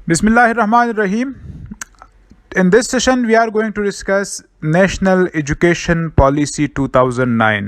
Bismillahirrahmanirrahim. In this session, we are going to discuss National Education Policy 2009.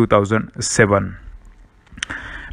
2007.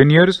10 years.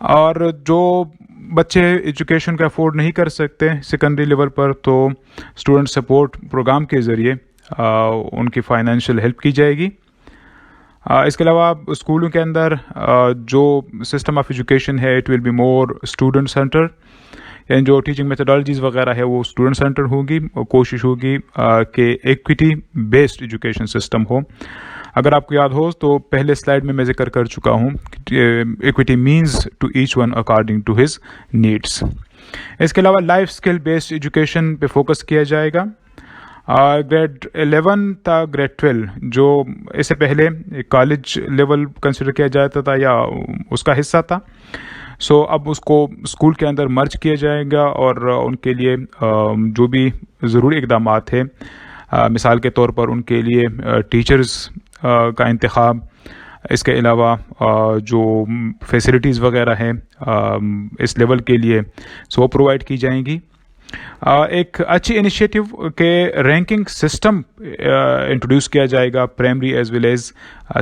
اور جو بچے education کا afford نہیں کر سکتے سیکنڈری لیول پر، تو اسٹوڈنٹ سپورٹ پروگرام کے ذریعے ان کی فائنینشیل ہیلپ کی جائے گی۔ اس کے علاوہ اسکولوں کے اندر جو سسٹم آف ایجوکیشن ہے it will be more student centre, یعنی جو ٹیچنگ میتھڈالوجیز وغیرہ ہے وہ اسٹوڈنٹ سینٹر ہوگی، اور کوشش ہوگی کہ ایکویٹی بیسڈ ایجوکیشن سسٹم ہو۔ اگر آپ کو یاد ہو تو پہلے سلائیڈ میں ذکر کر چکا ہوں، equity means to each one according to his needs. اس کے علاوہ لائف اسکل بیسڈ ایجوکیشن پہ فوکس کیا جائے گا۔ گریڈ 11 تا گریڈ 12 جو اس سے پہلے کالج لیول کنسیڈر کیا جاتا تھا یا اس کا حصہ تھا، سو اب اس کو اسکول کے اندر مرج کیا جائے گا، اور ان کے لیے جو بھی ضروری اقدامات ہیں، مثال کے طور پر ان کے لیے ٹیچرز کا انتخاب، اس کے علاوہ جو فیسلٹیز وغیرہ ہیں اس لیول کے لیے سو وہ پرووائڈ کی جائیں گی۔ ایک اچھی انیشیٹو کہ رینکنگ سسٹم انٹروڈیوس کیا جائے گا primary as well as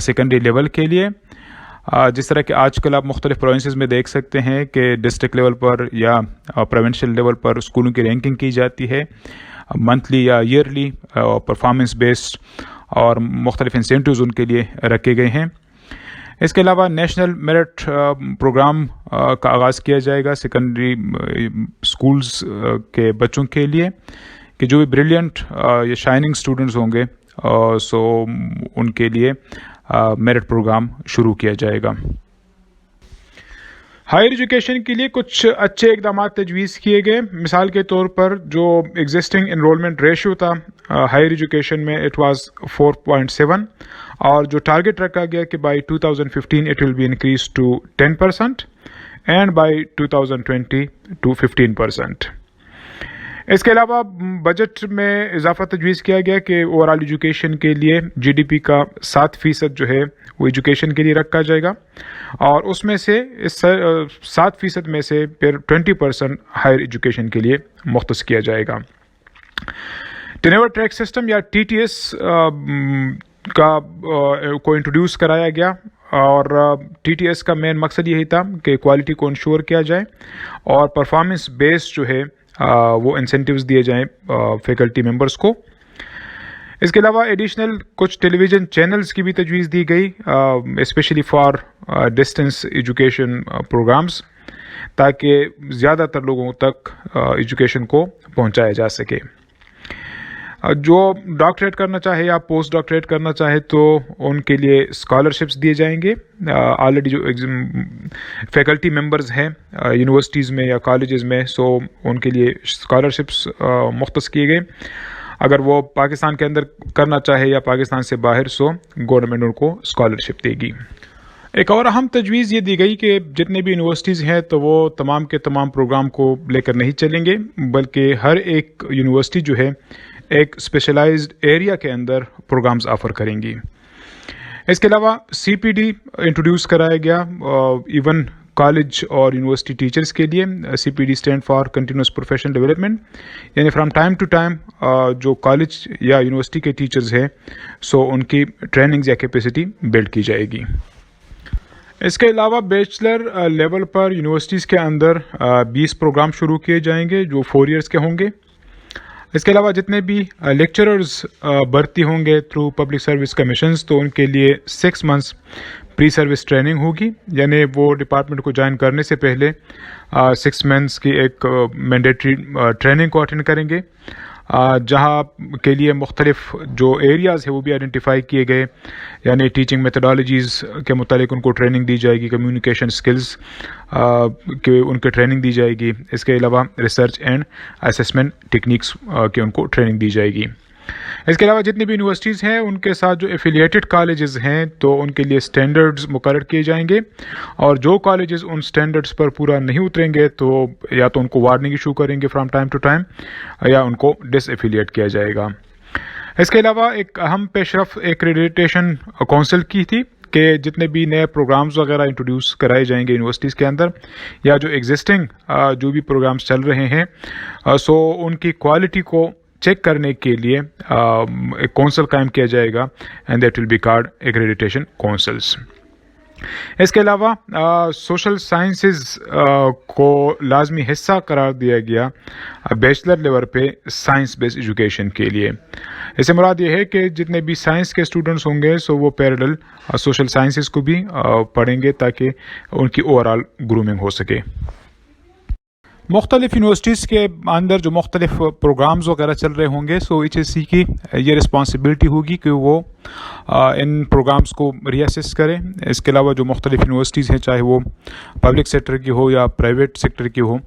secondary level کے لیے، جس طرح کہ آج کل آپ مختلف پروونسز میں دیکھ سکتے ہیں کہ ڈسٹرکٹ لیول پر یا پروونشل لیول پر اسکولوں کی رینکنگ کی جاتی ہے منتھلی یا ایئرلی، پرفارمنس بیسڈ، اور مختلف انسینٹیوز ان کے لیے رکھے گئے ہیں۔ اس کے علاوہ نیشنل میرٹ پروگرام کا آغاز کیا جائے گا سیکنڈری اسکولز کے بچوں کے لیے، کہ جو بھی بریلینٹ یا شائننگ اسٹوڈنٹس ہوں گے سو ان کے لیے میرٹ پروگرام شروع کیا جائے گا۔ ہائر ایجوکیشن کے لیے کچھ اچھے اقدامات تجویز کیے گئے۔ مثال کے طور پر جو ایگزسٹنگ انرولمنٹ ریشیو تھا ہائر ایجوکیشن میں اٹ واز 4.7، اور جو ٹارگیٹ رکھا گیا کہ by 2015 it will be increase to 10% and by 2020 to 15%۔ اس کے علاوہ بجٹ میں اضافہ تجویز کیا گیا کہ اوور آل ایجوکیشن کے لیے جی ڈی پی کا 7% جو ہے وہ ایجوکیشن کے لیے رکھا جائے گا، اور اس میں سے اس 7% میں سے پھر 20% ہائر ایجوکیشن کے لیے مختص کیا جائے گا۔ ٹینیور ٹریک سسٹم یا ٹی ٹی ایس کو انٹروڈیوس کرایا گیا، اور ٹی ٹی ایس کا مین مقصد یہی تھا کہ کوالٹی کو انشور کیا جائے اور پرفارمنس بیس جو ہے وہ انسینٹیوز دیے جائیں فیکلٹی ممبرس کو۔ اس کے علاوہ ایڈیشنل کچھ ٹیلی ویژن چینلز کی بھی تجویز دی گئی، specially for distance education programmes, تاکہ زیادہ تر لوگوں تک ایجوکیشن کو پہنچایا جا سکے۔ جو ڈاکٹریٹ کرنا چاہے یا پوسٹ ڈاکٹریٹ کرنا چاہے تو ان کے لیے اسکالرشپس دیے جائیں گے۔ آلریڈی جو فیکلٹی ممبرز ہیں یونیورسٹیز میں یا کالجز میں، سو ان کے لیے اسکالرشپس مختص کیے گئے۔ اگر وہ پاکستان کے اندر کرنا چاہے یا پاکستان سے باہر، سو گورنمنٹ ان کو اسکالرشپ دے گی۔ ایک اور اہم تجویز یہ دی گئی کہ جتنے بھی یونیورسٹیز ہیں تو وہ تمام کے تمام پروگرام کو لے کر نہیں چلیں گے، بلکہ ہر ایک یونیورسٹی جو ہے ایک اسپیشلائزڈ ایریا کے اندر پروگرامز آفر کریں گی۔ اس کے علاوہ سی پی ڈی انٹروڈیوس کرایا گیا ایون کالج اور یونیورسٹی ٹیچرز کے لیے۔ C P D stand for continuous professional development, یعنی فرام ٹائم ٹو ٹائم جو کالج یا یونیورسٹی کے ٹیچرز ہیں سو ان کی ٹریننگز یا کیپیسٹی بلڈ کی جائے گی۔ اس کے علاوہ بیچلر لیول پر یونیورسٹیز کے اندر 20 پروگرام شروع کیے جائیں گے جو 4 ایئرس کے ہوں گے۔ اس کے علاوہ جتنے بھی لیکچررز بھرتی ہوں گے تھرو پبلک سروس کمیشنز، تو ان کے لیے 6 منتھس پری سروس ٹریننگ ہوگی، یعنی وہ ڈپارٹمنٹ کو جوائن کرنے سے پہلے 6 منتھس کی ایک مینڈیٹری ٹریننگ کو اٹینڈ کریں گے، جہاں کے لیے مختلف جو ایریاز ہیں وہ بھی آئیڈینٹیفائی کیے گئے، یعنی ٹیچنگ میتھڈالوجیز کے متعلق ان کو ٹریننگ دی جائے گی، کمیونیکیشن سکلز کے ان کے ٹریننگ دی جائے گی۔ اس کے علاوہ ریسرچ اینڈ اسیسمنٹ ٹیکنیکس کے ان کو ٹریننگ دی جائے گی۔ اس کے علاوہ جتنی بھی یونیورسٹیز ہیں ان کے ساتھ جو ایفیلیٹڈ کالجز ہیں تو ان کے لیے اسٹینڈرڈز مقرر کیے جائیں گے، اور جو کالجز ان اسٹینڈرڈز پر پورا نہیں اتریں گے تو یا تو ان کو وارننگ ایشو کریں گے فرام ٹائم ٹو ٹائم، یا ان کو ڈس ایفیلیٹ کیا جائے گا۔ اس کے علاوہ ایک اہم پیش رفت ایکریڈیٹیشن کونسل کی تھی کہ جتنے بھی نئے پروگرامز وغیرہ انٹروڈیوس کرائے جائیں گے یونیورسٹیز کے اندر، یا جو ایگزسٹنگ جو بھی پروگرامز چل رہے ہیں سو ان کی کوالٹی کو چیک کرنے کے لیے ایک کونسل قائم کیا جائے گا، and that will be called accreditation councils. اس کے علاوہ سوشل سائنسز کو لازمی حصہ قرار دیا گیا بیچلر لیول پہ سائنس بیس ایجوکیشن کے لیے. اس سے مراد یہ ہے کہ جتنے بھی سائنس کے اسٹوڈنٹس ہوں گے سو وہ پیرالل سوشل سائنسز کو بھی پڑھیں گے تاکہ ان کی اوور آل گرومنگ ہو سکے. مختلف یونیورسٹیز کے اندر جو مختلف پروگرامز وغیرہ چل رہے ہوں گے سو ایچ ایس سی کی یہ رسپانسبلٹی ہوگی کہ وہ ان پروگرامز کو ری اسیس کریں. اس کے علاوہ جو مختلف یونیورسٹیز ہیں چاہے وہ پبلک سیکٹر کی ہو یا پرائیویٹ سیکٹر کی ہو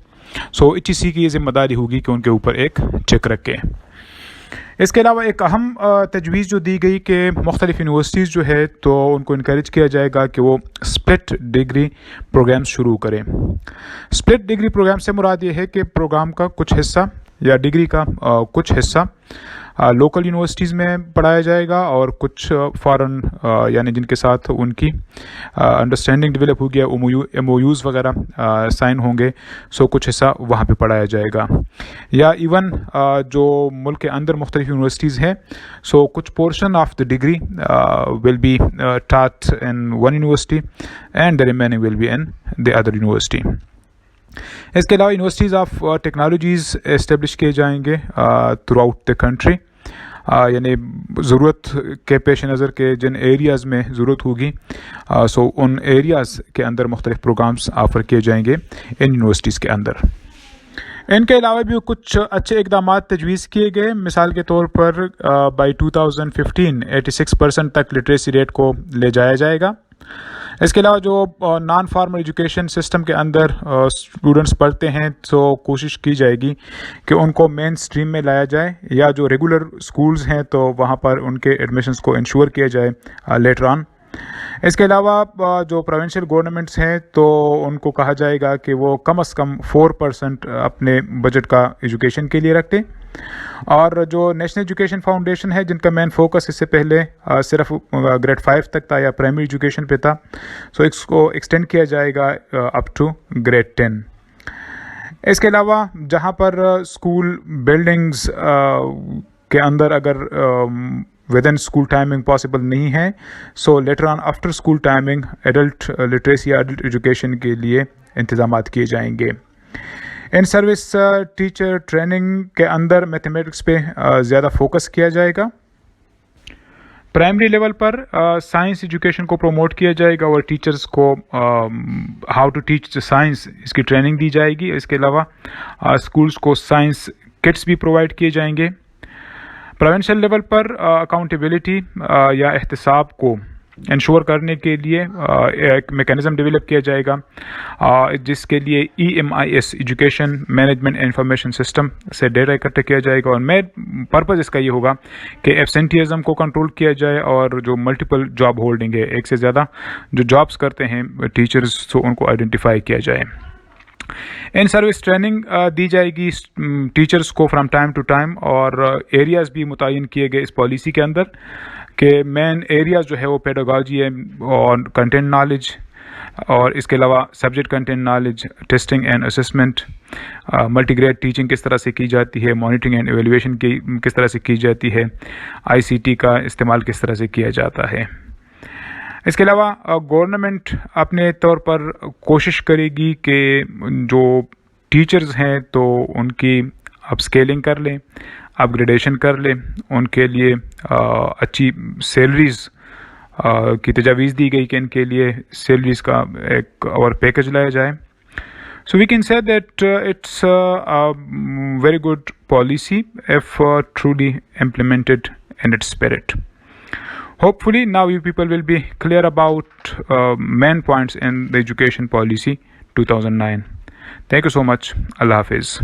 سو ایچ ایس سی کی یہ ذمہ داری ہوگی کہ ان کے اوپر ایک چیک رکھیں. اس کے علاوہ ایک اہم تجویز جو دی گئی کہ مختلف یونیورسٹیز جو ہے تو ان کو انکریج کیا جائے گا کہ وہ اسپلٹ ڈگری پروگرام شروع کریں. اسپلٹ ڈگری پروگرام سے مراد یہ ہے کہ پروگرام کا کچھ حصہ یا ڈگری کا کچھ حصہ لوکل یونیورسٹیز میں پڑھایا جائے گا اور کچھ فارن یعنی جن کے ساتھ ان کی انڈرسٹینڈنگ ڈیولپ ہوگی ایم او یوز وغیرہ سائن ہوں گے سو کچھ حصہ وہاں پہ پڑھایا جائے گا. یا ایون جو ملک کے اندر مختلف یونیورسٹیز ہیں سو کچھ portion of the degree will be taught in one university and the remaining will be in the other university. اس کے علاوہ یونیورسٹیز آف ٹیکنالوجیز اسٹیبلش کیے جائیں گے تھرو آؤٹ دا کنٹری یعنی ضرورت کے پیش نظر کے جن ایریاز میں ضرورت ہوگی سو ان ایریاز کے اندر مختلف پروگرامز آفر کیے جائیں گے ان یونیورسٹیز کے اندر. ان کے علاوہ بھی کچھ اچھے اقدامات تجویز کیے گئے. مثال کے طور پر بائی 2015 86% تک لٹریسی ریٹ کو لے جایا جائے گا. اس کے علاوہ جو نان فارمل ایجوکیشن سسٹم کے اندر اسٹوڈنٹس پڑھتے ہیں تو کوشش کی جائے گی کہ ان کو مین اسٹریم میں لایا جائے یا جو ریگولر اسکولز ہیں تو وہاں پر ان کے ایڈمیشنز کو انشور کیا جائے لیٹر آن. اس کے علاوہ جو پروونشل گورنمنٹس ہیں تو ان کو کہا جائے گا کہ وہ کم از کم 4% اپنے بجٹ کا ایجوکیشن کے لیے رکھتے. اور جو نیشنل ایجوکیشن فاؤنڈیشن ہے جن کا مین فوکس اس سے پہلے صرف گریڈ 5 تک تھا یا پرائمری ایجوکیشن پہ تھا سو اس کو ایکسٹینڈ کیا جائے گا اپ ٹو گریڈ 10. اس کے علاوہ جہاں پر اسکول بلڈنگز کے اندر اگر within school timing possible نہیں ہے so later on after school timing adult literacy یا ایڈلٹ ایجوکیشن کے لیے انتظامات کیے جائیں گے. ان سروس ٹیچر ٹریننگ کے اندر میتھمیٹکس پہ زیادہ فوکس کیا جائے گا. پرائمری لیول پر سائنس ایجوکیشن کو پروموٹ کیا جائے گا اور ٹیچرز کو ہاؤ ٹو ٹیچ سائنس اس کی ٹریننگ دی جائے گی. اس کے علاوہ اسکولز کو سائنس کٹس بھی پرووائڈ کیے جائیں گے. پروونشل لیول پر اکاؤنٹیبلٹی یا احتساب کو انشور کرنے کے لیے ایک میکینزم ڈیولپ کیا جائے گا جس کے لیے EMIS education management information system سے ڈیٹا اکٹھا کیا جائے گا. اور مین پرپز اس کا یہ ہوگا کہ ایبسینٹیزم کو کنٹرول کیا جائے اور جو ملٹیپل جاب ہولڈنگ ہے ایک سے زیادہ جو جابس کرتے ہیں ٹیچرز تو ان کو آئیڈینٹیفائی کیا جائے. ان سروس ٹریننگ دی جائے گی ٹیچرز کو فرام ٹائم ٹو ٹائم اور ایریاز بھی متعین کیے گئے اس پالیسی کے اندر کہ مین ایریاز جو ہے وہ پیڈاگوجی ہے اور کنٹینٹ نالج اور اس کے علاوہ subject content knowledge testing and assessment multi grade teaching کس طرح سے کی جاتی ہے مانیٹرنگ اینڈ ایویلویشن کی کس طرح سے کی جاتی ہے ICT کا استعمال کس طرح سے کیا جاتا ہے. اس کے علاوہ گورنمنٹ اپنے طور پر کوشش کرے گی کہ جو ٹیچرز ہیں تو ان کی اپ اسکیلنگ کر لیں اپ گریڈیشن کر لیں. ان کے لیے اچھی سیلریز کی تجاویز دی گئی کہ ان کے لیے سیلریز کا ایک اور پیکج لایا جائے. So we can say that it's very good policy if truly implemented in its spirit. Hopefully now you people will be clear about main points in the education policy 2009. Thank you so much. Allah Hafiz.